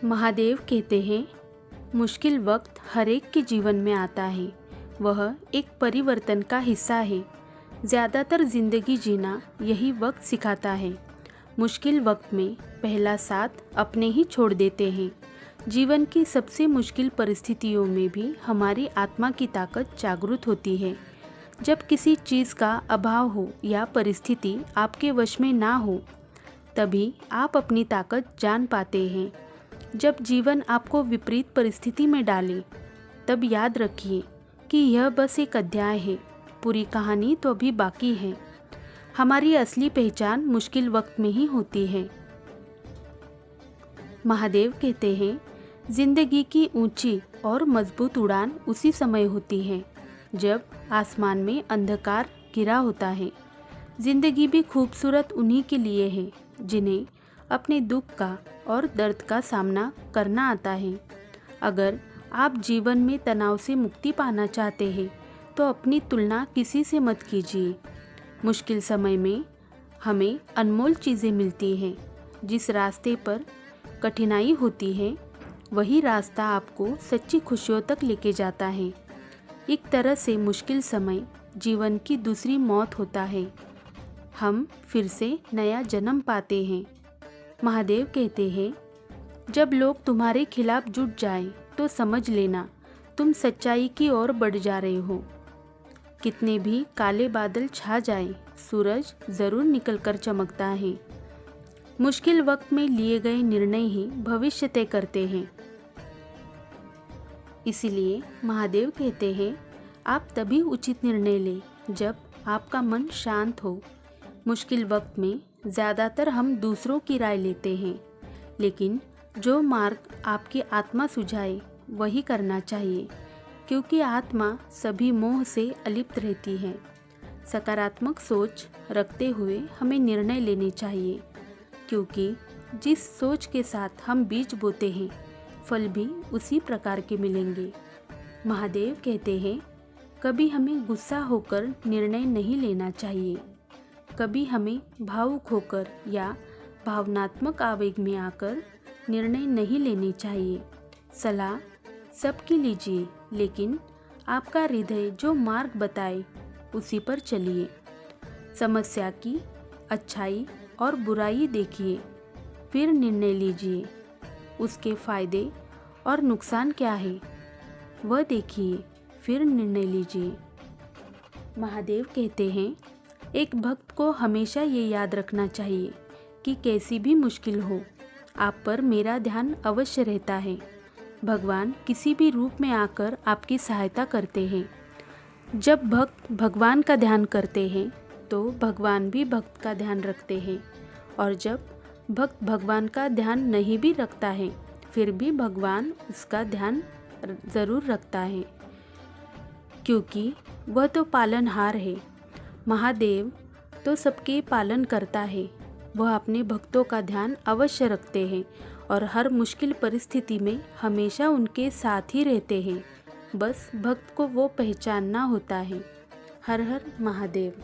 महादेव कहते हैं, मुश्किल वक्त हर एक के जीवन में आता है। वह एक परिवर्तन का हिस्सा है। ज़्यादातर ज़िंदगी जीना यही वक्त सिखाता है। मुश्किल वक्त में पहला साथ अपने ही छोड़ देते हैं। जीवन की सबसे मुश्किल परिस्थितियों में भी हमारी आत्मा की ताकत जागृत होती है। जब किसी चीज़ का अभाव हो या परिस्थिति आपके वश में ना हो, तभी आप अपनी ताकत जान पाते हैं। जब जीवन आपको विपरीत परिस्थिति में डाले, तब याद रखिए कि यह बस एक अध्याय है, पूरी कहानी तो अभी बाकी है। हमारी असली पहचान मुश्किल वक्त में ही होती है। महादेव कहते हैं, जिंदगी की ऊंची और मजबूत उड़ान उसी समय होती है जब आसमान में अंधकार घिरा होता है। जिंदगी भी खूबसूरत उन्हीं के लिए है जिन्हें अपने दुख का और दर्द का सामना करना आता है। अगर आप जीवन में तनाव से मुक्ति पाना चाहते हैं तो अपनी तुलना किसी से मत कीजिए। मुश्किल समय में हमें अनमोल चीज़ें मिलती हैं। जिस रास्ते पर कठिनाई होती है, वही रास्ता आपको सच्ची खुशियों तक लेके जाता है। एक तरह से मुश्किल समय जीवन की दूसरी मौत होता है। हम फिर से नया जन्म पाते हैं। महादेव कहते हैं, जब लोग तुम्हारे खिलाफ जुट जाएं, तो समझ लेना तुम सच्चाई की ओर बढ़ जा रहे हो। कितने भी काले बादल छा जाएं, सूरज ज़रूर निकलकर चमकता है। मुश्किल वक्त में लिए गए निर्णय ही भविष्य तय करते हैं। इसीलिए महादेव कहते हैं, आप तभी उचित निर्णय लें जब आपका मन शांत हो। मुश्किल वक्त में ज़्यादातर हम दूसरों की राय लेते हैं, लेकिन जो मार्ग आपकी आत्मा सुझाए वही करना चाहिए, क्योंकि आत्मा सभी मोह से अलिप्त रहती है। सकारात्मक सोच रखते हुए हमें निर्णय लेने चाहिए, क्योंकि जिस सोच के साथ हम बीज बोते हैं, फल भी उसी प्रकार के मिलेंगे। महादेव कहते हैं, कभी हमें गुस्सा होकर निर्णय नहीं लेना चाहिए। कभी हमें भावुक होकर या भावनात्मक आवेग में आकर निर्णय नहीं लेने चाहिए। सलाह सबकी लीजिए, लेकिन आपका हृदय जो मार्ग बताए उसी पर चलिए। समस्या की अच्छाई और बुराई देखिए, फिर निर्णय लीजिए। उसके फायदे और नुकसान क्या है, वह देखिए, फिर निर्णय लीजिए। महादेव कहते हैं, एक भक्त को हमेशा ये याद रखना चाहिए कि कैसी भी मुश्किल हो, आप पर मेरा ध्यान अवश्य रहता है। भगवान किसी भी रूप में आकर आपकी सहायता करते हैं। जब भक्त भगवान का ध्यान करते हैं तो भगवान भी भक्त का ध्यान रखते हैं, और जब भक्त भगवान का ध्यान नहीं भी रखता है, फिर भी भगवान उसका ध्यान ज़रूर रखता है, क्योंकि वह तो पालनहार है। महादेव तो सबके पालन करता है। वह अपने भक्तों का ध्यान अवश्य रखते हैं और हर मुश्किल परिस्थिति में हमेशा उनके साथ ही रहते हैं। बस भक्त को वो पहचानना होता है। हर हर महादेव।